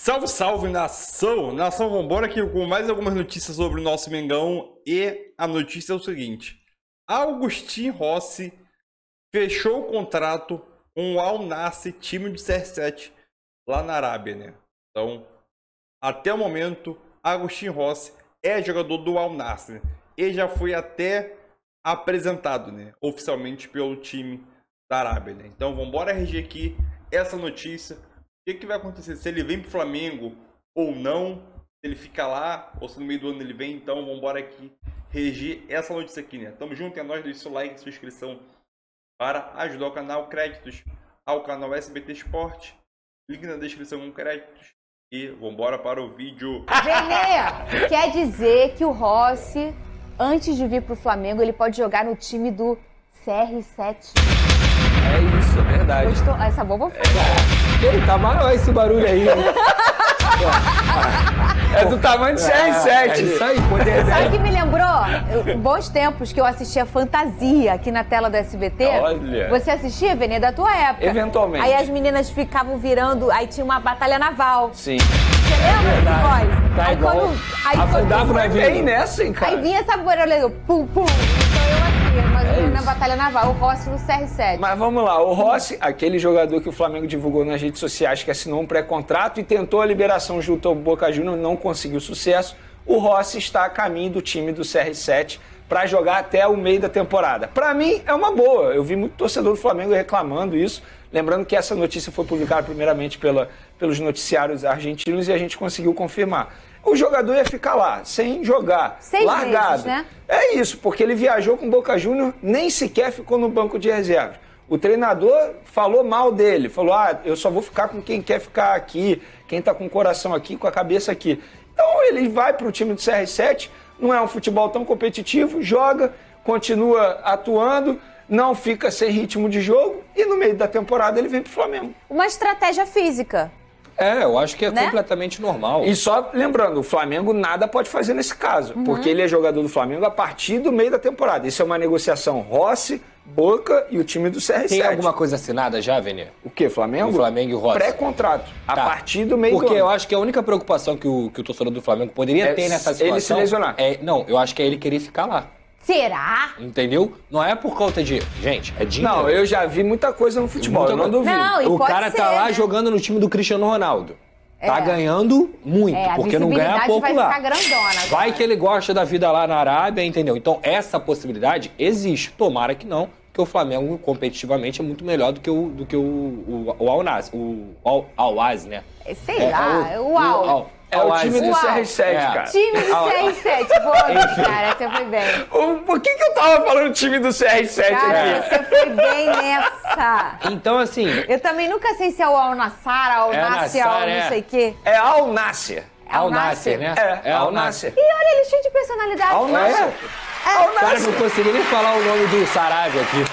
Salve, salve, nação! Nação, vambora aqui com mais algumas notícias sobre o nosso Mengão. E a notícia é o seguinte: Agustin Rossi fechou o contrato com o Al Nassr, time do CR7, lá na Arábia, né? Então, até o momento, Agustin Rossi é jogador do Al Nassr. Ele já foi até apresentado, né, oficialmente pelo time da Arábia, né? Então, vambora reger aqui essa notícia. O que vai acontecer? Se ele vem pro Flamengo ou não? Se ele fica lá ou se no meio do ano ele vem? Então, vambora aqui reger essa notícia aqui, né? Tamo junto, é nóis, deixa seu like, sua inscrição para ajudar o canal. Créditos ao canal SBT Sport. Link na descrição com créditos. E vambora para o vídeo. Vene, quer dizer que o Rossi, antes de vir pro Flamengo, ele pode jogar no time do CR7. É isso, é verdade. Gostou? Essa boba foi. Ele tá maior esse barulho aí, né? É do tamanho do CR7. É isso aí, poder. Sabe o que me lembrou? Bons tempos que eu assistia Fantasia aqui na tela do SBT. Olha. Você assistia, Vene, da tua época? Eventualmente. Aí as meninas ficavam virando, aí tinha uma batalha naval. Sim. Você lembra, voz? Tá Aí igual. quando Foi bem nessa, hein, cara? aí vinha essa barulho, pum, pum. Então eu aqui, mas na batalha naval, o Rossi no CR7. Mas vamos lá, o Rossi, aquele jogador que o Flamengo divulgou nas redes sociais que assinou um pré-contrato e tentou a liberação junto ao Boca Juniors, não conseguiu sucesso. O Rossi está a caminho do time do CR7 para jogar até o meio da temporada. Para mim é uma boa, eu vi muito torcedor do Flamengo reclamando isso, lembrando que essa notícia foi publicada primeiramente pelos noticiários argentinos e a gente conseguiu confirmar. O jogador ia ficar lá, sem jogar, 6 largado. meses, né? É isso, porque ele viajou com o Boca Juniors, nem sequer ficou no banco de reservas. O treinador falou mal dele, falou, eu só vou ficar com quem quer ficar aqui, quem tá com o coração aqui, com a cabeça aqui. Então ele vai pro time do CR7, não é um futebol tão competitivo, joga, continua atuando, não fica sem ritmo de jogo e no meio da temporada ele vem pro Flamengo. Uma estratégia física. É, eu acho que é Né? completamente normal. E só lembrando, o Flamengo nada pode fazer nesse caso, porque ele é jogador do Flamengo a partir do meio da temporada. Isso é uma negociação Rossi, Boca e o time do CR7. Tem alguma coisa assinada já, Vene? O quê, Flamengo? O Flamengo e o Rossi. Pré-contrato, a Tá. partir do meio do Porque ano. eu acho que a única preocupação que o torcedor do Flamengo poderia É ter nessa ele situação... se lesionar. Não, eu acho que é ele querer ficar lá. Será? Entendeu? Não é por conta de... Gente, é dinheiro. Não, eu já vi muita coisa no futebol, Muita eu não coisa. duvido. Não, e O pode cara ser, tá lá né? jogando no time do Cristiano Ronaldo. Tá É. ganhando muito, É, a porque não ganha pouco vai lá. ficar grandona agora. Vai que ele gosta da vida lá na Arábia, entendeu? Então essa possibilidade existe. Tomara que não, porque o Flamengo competitivamente é muito melhor do que o Al Nassr, o Al Ahly, né? Sei lá, uau. É o time do Uau. CR7, É. cara. Time do CR7. Boa, cara, você foi bem. Por que eu tava falando time do CR7 Cara, aqui? você foi bem nessa. Então, assim, Eu também nunca sei se é o Al Nassr, Al Nassr, Al não sei o quê. É Al Nassr. Al Nassr, né? É Al Nassr. E olha, ele é cheio de personalidade. Al Nassr. Al Cara, Nassr. não consegui nem falar o nome do Sarabia aqui.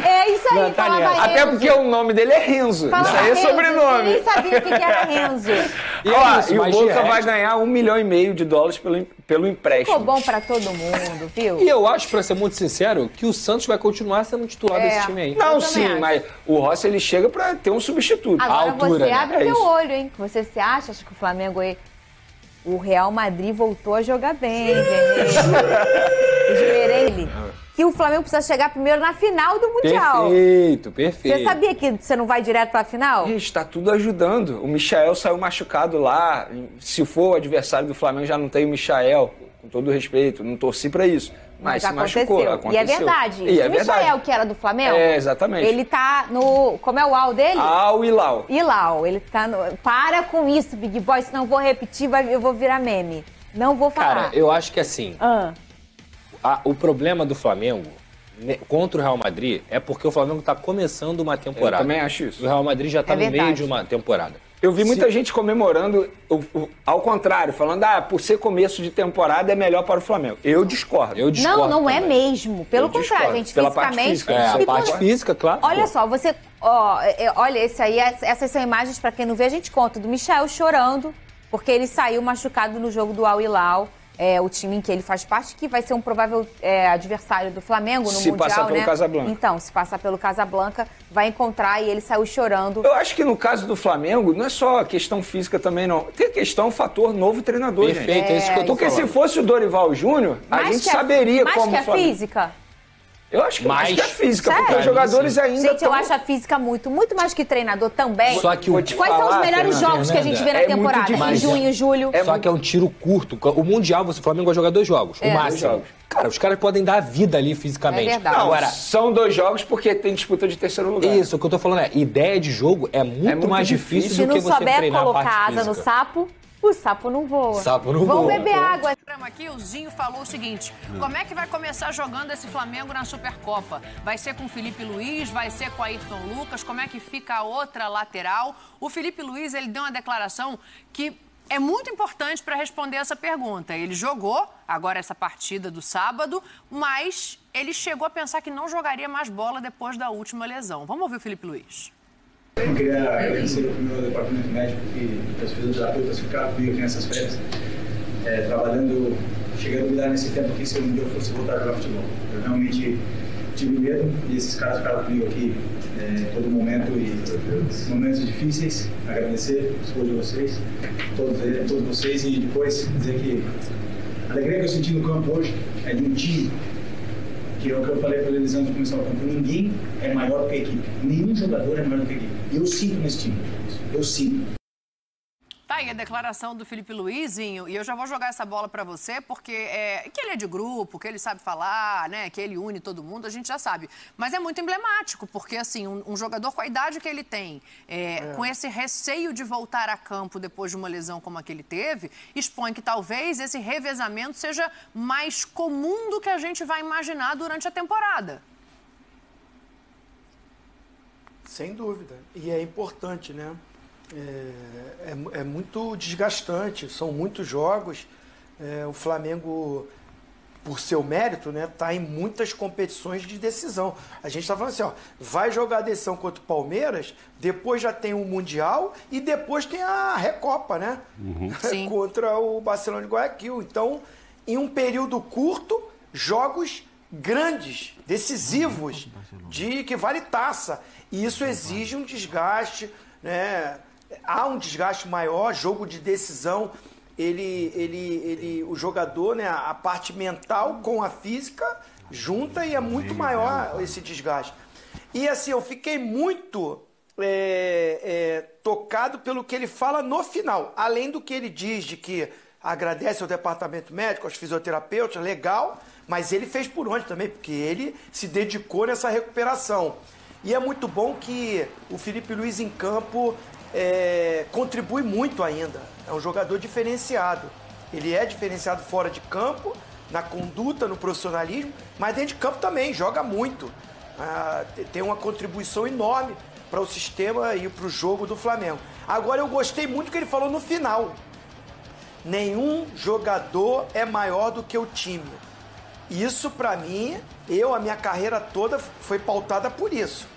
É isso aí, Não, tá falava ligado. Renzo. Até porque o nome dele é Renzo. Falava Isso aí é Renzo, sobrenome. Eu nem sabia o que era Renzo. E Ó, é isso, e o mas de Boca resto- vai ganhar $1,5 milhão pelo empréstimo. Ficou bom pra todo mundo, viu? E eu acho, pra ser muito sincero, que o Santos vai continuar sendo titular É. desse time aí. Não, Eu também sim, acho. mas o Rossi ele chega pra ter um substituto. Agora altura, você né? abre É o teu isso. olho, hein? Você se acha que o Flamengo aí... O Real Madrid voltou a jogar bem, Os merengue. Que o Flamengo precisa chegar primeiro na final do Mundial. Perfeito, perfeito. Você sabia que você não vai direto pra final? Gente, tá tudo ajudando. O Michael saiu machucado lá. Se for o adversário do Flamengo, já não tem o Michael. Com todo respeito, não torci pra isso. Mas se machucou, aconteceu. E é verdade. E é o Michael, verdade. que era do Flamengo, É, exatamente. ele tá no... Como é o Al dele? Al Hilal. Hilal. Ele tá no... Para com isso, Big Boy, senão eu vou repetir, eu vou virar meme. Não vou falar. Cara, eu acho que assim, Ah. o problema do Flamengo contra o Real Madrid é porque o Flamengo tá começando uma temporada. Eu também acho isso. O Real Madrid já tá É no meio verdade. de uma temporada. Eu vi muita gente comemorando ao contrário, falando, por ser começo de temporada é melhor para o Flamengo. Eu discordo. Eu discordo Não, não é também. mesmo. Pelo Eu contrário, discordo. gente, Pela parte fisicamente... física. É, a E parte quando- física, claro. Olha só, você... olha, esse aí, essas são imagens, pra quem não vê, a gente conta, do Michael chorando, porque ele saiu machucado no jogo do Al Hilal. o time em que ele faz parte, que vai ser um provável adversário do Flamengo no Mundial, Se passar pelo Casablanca. Então, se passar pelo Casablanca, vai encontrar e ele saiu chorando. Eu acho que no caso do Flamengo, não é só a questão física também, não. Tem a questão, fator novo treinador, Perfeito, gente. é isso que eu tô Porque falando. se fosse o Dorival Júnior, a gente saberia como Mais que a Flamengo... física? Eu acho que mais que a física, Sério? porque os jogadores ainda Gente, estão... eu acho a física muito mais que treinador também. Só que Quais são os melhores jogos que a gente vê na temporada? Em junho, julho. Só que é um tiro curto. O Mundial, o Flamengo vai jogar 2 jogos, o máximo. 2 jogos. Cara, os caras podem dar a vida ali fisicamente. É verdade. Não, Agora, são 2 jogos porque tem disputa de terceiro lugar. isso, o que eu tô falando ideia de jogo é muito mais difícil Se do que não você souber treinar a colocar parte asa no física. sapo, o sapo não voa. Sapo não Vão voa. beber água. Aqui o Zinho falou o seguinte: como é que vai começar jogando esse Flamengo na Supercopa? Vai ser com o Felipe Luiz? Vai ser com o Ayrton Lucas? Como é que fica a outra lateral? O Felipe Luiz, ele deu uma declaração que é muito importante para responder essa pergunta. Ele jogou agora essa partida do sábado, mas ele chegou a pensar que não jogaria mais bola depois da última lesão. Vamos ouvir o Felipe Luiz. Eu queria agradecer ao meu departamento médico que os fisioterapeutas ficaram comigo aqui nessas férias, trabalhando, chegando a me dar nesse tempo aqui se um dia eu fosse voltar a jogar futebol. Eu realmente tive medo e esses caras ficaram comigo aqui todo momento e momentos difíceis. Agradecer o esforço de vocês, todos vocês, e depois dizer que a alegria que eu senti no campo hoje é de um time. Que é o que eu falei para eles antes de começar o campo. Ninguém é maior do que a equipe. Nenhum jogador é maior do que a equipe. Eu sinto nesse time. Eu sinto. Tá aí a declaração do Felipe Luizinho, e eu já vou jogar essa bola pra você, porque que ele é de grupo, que ele sabe falar, né, que ele une todo mundo, a gente já sabe. Mas é muito emblemático, porque assim, um jogador com a idade que ele tem, com esse receio de voltar a campo depois de uma lesão como a que ele teve, expõe que talvez esse revezamento seja mais comum do que a gente vai imaginar durante a temporada. Sem dúvida. E é importante, né? É muito desgastante, são muitos jogos. O Flamengo, por seu mérito, né, tá em muitas competições de decisão. A gente está falando assim, vai jogar a decisão contra o Palmeiras, depois já tem o Mundial e depois tem a Recopa, né? Sim. Contra o Barcelona de Guayaquil. Então, em um período curto, jogos grandes, decisivos, de que vale taça. E isso exige um desgaste, né? Há um desgaste maior, jogo de decisão, o jogador, né, a parte mental com a física junta e é muito maior esse desgaste. E assim, eu fiquei muito tocado pelo que ele fala no final, além do que ele diz de que agradece ao departamento médico, aos fisioterapeutas, legal, mas ele fez por onde também, porque ele se dedicou nessa recuperação. E é muito bom que o Felipe Luiz em campo contribui muito ainda. É um jogador diferenciado. Ele é diferenciado fora de campo, na conduta, no profissionalismo, mas dentro de campo também, joga muito. Tem uma contribuição enorme para o sistema e para o jogo do Flamengo. Agora, eu gostei muito do que ele falou no final. Nenhum jogador é maior do que o time. Isso, para mim, a minha carreira toda foi pautada por isso.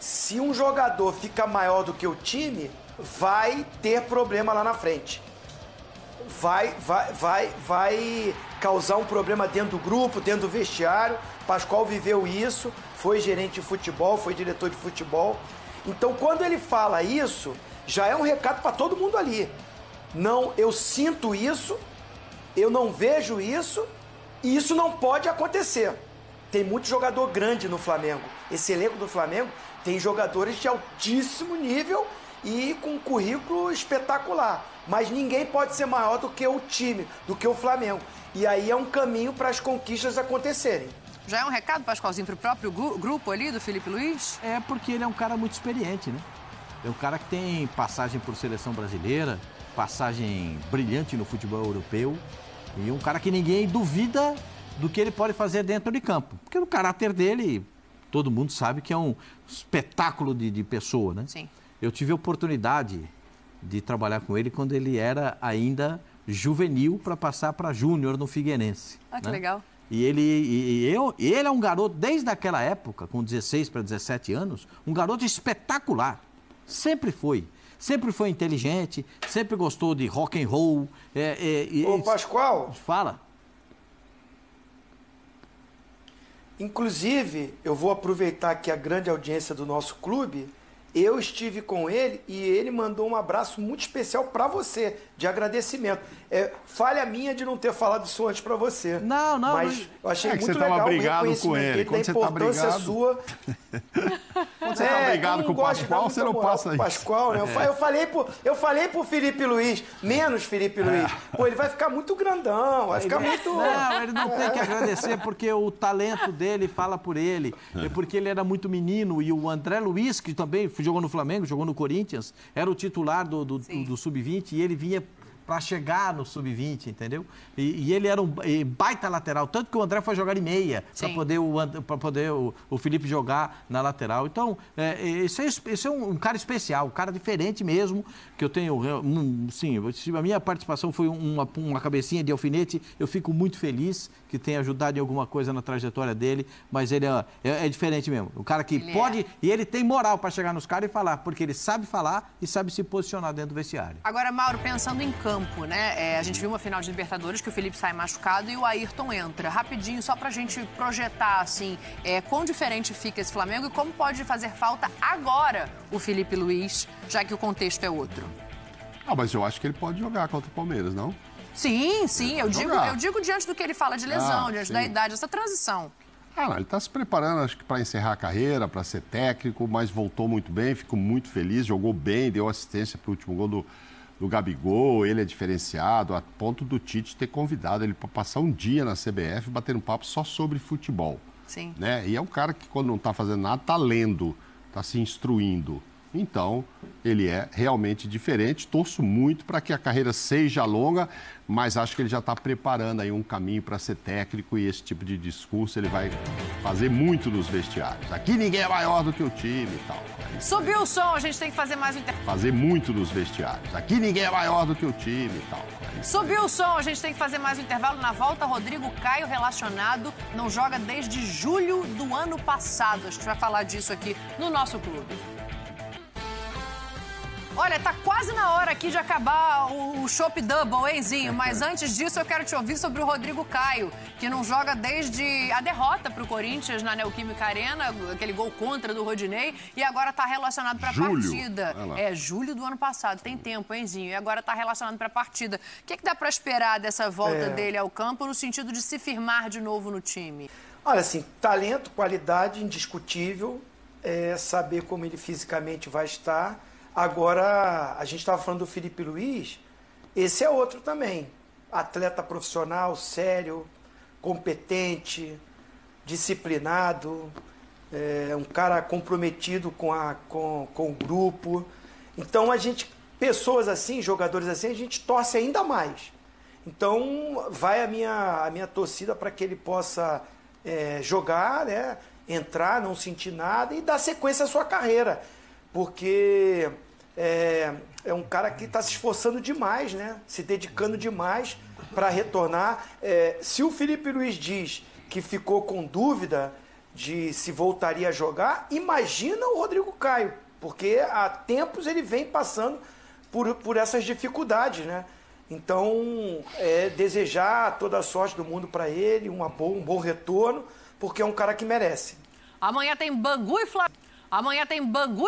Se um jogador fica maior do que o time, vai ter problema lá na frente. Vai causar um problema dentro do grupo, dentro do vestiário. Pascoal viveu isso, foi gerente de futebol, foi diretor de futebol. Então, quando ele fala isso, já é um recado para todo mundo ali. Não, eu sinto isso, eu não vejo isso, e isso não pode acontecer. Tem muito jogador grande no Flamengo. Esse elenco do Flamengo tem jogadores de altíssimo nível e com um currículo espetacular. Mas ninguém pode ser maior do que o time, do que o Flamengo. E aí é um caminho para as conquistas acontecerem. Já é um recado, Pascoalzinho, para o próprio grupo ali do Felipe Luiz? É porque ele é um cara muito experiente, né? É um cara que tem passagem por seleção brasileira, passagem brilhante no futebol europeu e um cara que ninguém duvida do que ele pode fazer dentro de campo. Porque o caráter dele, todo mundo sabe que é um espetáculo de pessoa, né? Sim. Eu tive a oportunidade de trabalhar com ele quando ele era ainda juvenil para passar para júnior no Figueirense. Ah, que né? legal. E ele é um garoto, desde aquela época, com 16 para 17 anos, um garoto espetacular. Sempre foi. sempre foi inteligente, sempre gostou de rock and roll. Ô, Pascoal. Fala. Inclusive, eu vou aproveitar aqui a grande audiência do nosso clube. Eu estive com ele e ele mandou um abraço muito especial para você, de agradecimento. Falha minha de não ter falado isso antes para você. Não. Mas eu achei muito você legal tava o brigado reconhecimento com ele. dele, Quando da você tá importância brigado... sua. Quando você tá brigado com o Pascoal, você não passa isso. Pascoal, né? Eu falei pro Felipe Luiz, menos Felipe Luiz. Pô, ele vai ficar muito grandão, vai ficar muito... Não, ele não tem que agradecer porque o talento dele fala por ele. É porque ele era muito menino e o André Luiz, que também jogou no Flamengo, jogou no Corinthians, era o titular do Sub-20 e ele vinha para chegar no Sub-20, entendeu? E ele era um baita lateral, tanto que o André foi jogar em meia, para poder o Felipe jogar na lateral. Então, esse é um cara especial, um cara diferente mesmo, que eu tenho, sim, a minha participação foi uma cabecinha de alfinete, eu fico muito feliz que tenha ajudado em alguma coisa na trajetória dele, mas ele é diferente mesmo. O cara que ele pode, e ele tem moral para chegar nos caras e falar, porque ele sabe falar e sabe se posicionar dentro do vestiário. Agora, Mauro, pensando em campo, né? A gente viu uma final de Libertadores que o Felipe sai machucado e o Ayrton entra. Rapidinho, só pra gente projetar, assim, quão diferente fica esse Flamengo e como pode fazer falta agora o Felipe Luiz, já que o contexto é outro. Mas eu acho que ele pode jogar contra o Palmeiras, não? Sim, eu digo diante do que ele fala de lesão, diante da idade, essa transição. Não, ele está se preparando, acho que para encerrar a carreira, para ser técnico, mas voltou muito bem, ficou muito feliz, jogou bem, deu assistência para o último gol do Gabigol, ele é diferenciado, a ponto do Tite ter convidado ele para passar um dia na CBF, bater um papo só sobre futebol. Sim. Né? E é um cara que, quando não está fazendo nada, está lendo, está se instruindo. Então, ele é realmente diferente. Torço muito para que a carreira seja longa, mas acho que ele já está preparando aí um caminho para ser técnico e esse tipo de discurso ele vai fazer muito nos vestiários. Aqui ninguém é maior do que o time e tal. Subiu o som, a gente tem que fazer mais um intervalo. Fazer muito nos vestiários. Aqui ninguém é maior do que o time e tal. Subiu o som, a gente tem que fazer mais um intervalo. Na volta, Rodrigo Caio, relacionado, não joga desde julho do ano passado. A gente vai falar disso aqui no nosso clube. Olha, tá quase na hora aqui de acabar o Chopp Double, hein, Zinho? Mas antes disso, eu quero te ouvir sobre o Rodrigo Caio, que não joga desde a derrota pro Corinthians na Neoquímica Arena, aquele gol contra do Rodinei, e agora tá relacionado pra partida. Julho do ano passado, tem tempo, hein, Zinho? E agora tá relacionado pra partida. O que dá pra esperar dessa volta dele ao campo no sentido de se firmar de novo no time? Olha, assim, talento, qualidade indiscutível, saber como ele fisicamente vai estar. Agora, a gente estava falando do Felipe Luiz, esse é outro também. Atleta profissional, sério, competente, disciplinado, um cara comprometido com o grupo. Então, pessoas assim, jogadores assim, a gente torce ainda mais. Então, vai a minha torcida para que ele possa jogar, né, entrar, não sentir nada e dar sequência à sua carreira. Porque é um cara que está se esforçando demais, né? Se dedicando demais para retornar. Se o Felipe Luiz diz que ficou com dúvida de se voltaria a jogar, imagina o Rodrigo Caio, porque há tempos ele vem passando por essas dificuldades, né? Então, desejar toda a sorte do mundo para ele, um bom retorno, porque é um cara que merece. Amanhã tem Bangu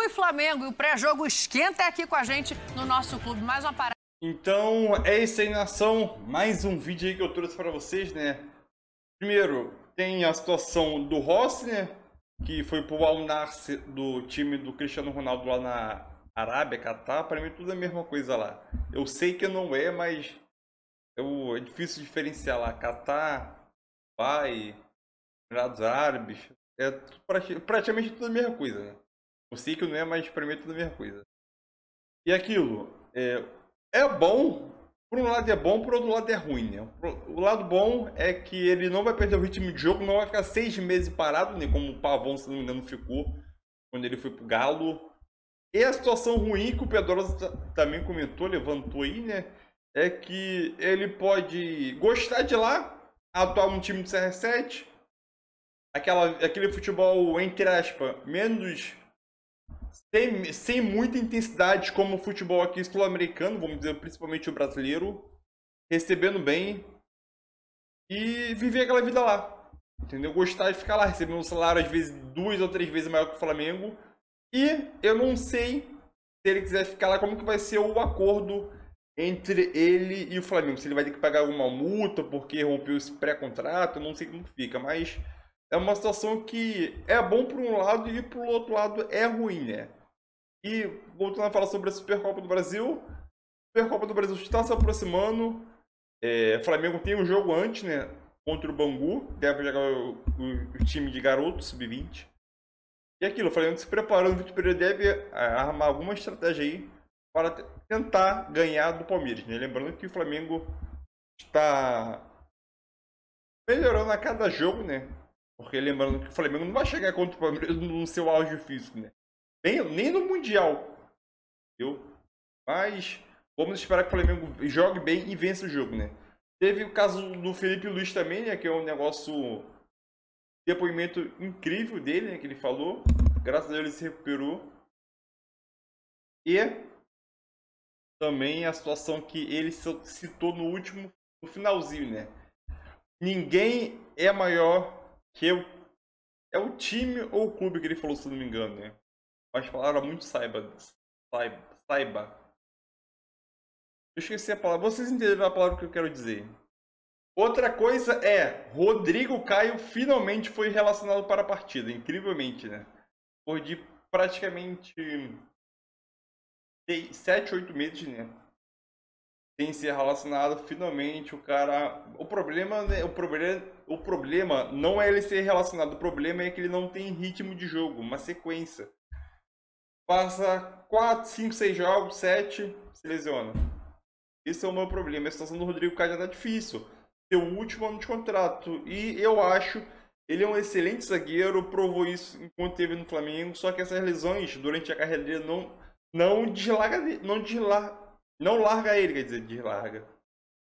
e Flamengo e o pré-jogo esquenta aqui com a gente no nosso clube. Mais uma parada. Então, é isso aí, nação. Mais um vídeo aí que eu trouxe para vocês, né? Primeiro, tem a situação do Rossi, né? Que foi pro Al-Nassr do time do Cristiano Ronaldo lá na Arábia, Catar. Para mim, tudo é a mesma coisa lá. Eu sei que não é, mas é difícil diferenciar lá. Catar, Dubai, Emirados Árabes... É praticamente tudo a mesma coisa, né? Eu sei que não é, mas pra mim é tudo a mesma coisa. E aquilo, é bom, por um lado é bom, por outro lado é ruim, né? O lado bom é que ele não vai perder o ritmo de jogo, não vai ficar 6 meses parado, né? Como o Pavão, se não me engano, ficou quando ele foi pro Galo. E a situação ruim que o Pedrosa também comentou, levantou aí, né? É que ele pode gostar de lá, atuar no time do CR7, aquele futebol, entre aspas, menos sem muita intensidade como o futebol aqui sul-americano, vamos dizer, principalmente o brasileiro, recebendo bem e viver aquela vida lá, entendeu? Gostar de ficar lá, recebendo um salário às vezes 2 ou 3 vezes maior que o Flamengo, e eu não sei, se ele quiser ficar lá, como que vai ser o acordo entre ele e o Flamengo, se ele vai ter que pagar alguma multa porque rompeu esse pré-contrato, eu não sei como fica, mas é uma situação que é bom por um lado e por outro lado é ruim, né? E voltando a falar sobre a Supercopa do Brasil, a Supercopa do Brasil está se aproximando, o Flamengo tem um jogo antes, né? Contra o Bangu, deve jogar o time de garotos, sub-20. E aquilo, o Flamengo se preparando, o Vitor Pereira deve armar alguma estratégia aí para tentar ganhar do Palmeiras, né? Lembrando que o Flamengo está melhorando a cada jogo, né? Porque lembrando que o Flamengo não vai chegar contra o Palmeiras no seu auge físico, né? Nem no Mundial, entendeu? Mas vamos esperar que o Flamengo jogue bem e vença o jogo, né? Teve o caso do Felipe Luiz também, né? Que é um negócio... Depoimento incrível dele, né? Que ele falou. Graças a Deus ele se recuperou. E também a situação que ele citou no finalzinho, né? Ninguém é maior que eu. É o time ou o clube que ele falou, se não me engano, né? Mas palavra muito saiba. Eu esqueci a palavra. Vocês entenderam a palavra que eu quero dizer. Outra coisa é, Rodrigo Caio finalmente foi relacionado para a partida. Incrivelmente, né? Depois de praticamente 7, 8 meses, né? Sem ser relacionado, finalmente o cara... O problema não é ele ser relacionado, o problema é que ele não tem ritmo de jogo, uma sequência. Passa 4, 5, 6 jogos, 7, se lesiona. Esse é o meu problema. A situação do Rodrigo Caio já tá difícil. Seu último ano de contrato. E eu acho ele é um excelente zagueiro, provou isso enquanto esteve no Flamengo. Só que essas lesões durante a carreira dele não larga ele, quer dizer,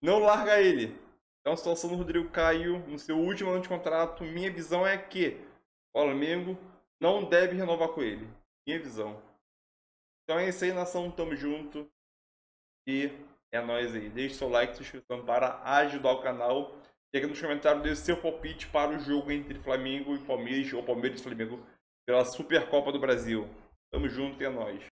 não larga ele. Então a situação do Rodrigo Caio no seu último ano de contrato, minha visão é que o Flamengo não deve renovar com ele. Minha visão. Então é isso aí, nação, tamo junto. E é nóis aí. Deixe seu like, sua inscrição para ajudar o canal. E aqui nos comentários deixe seu palpite para o jogo entre Flamengo e Palmeiras, ou Palmeiras e Flamengo, pela Supercopa do Brasil. Tamo junto e é nóis.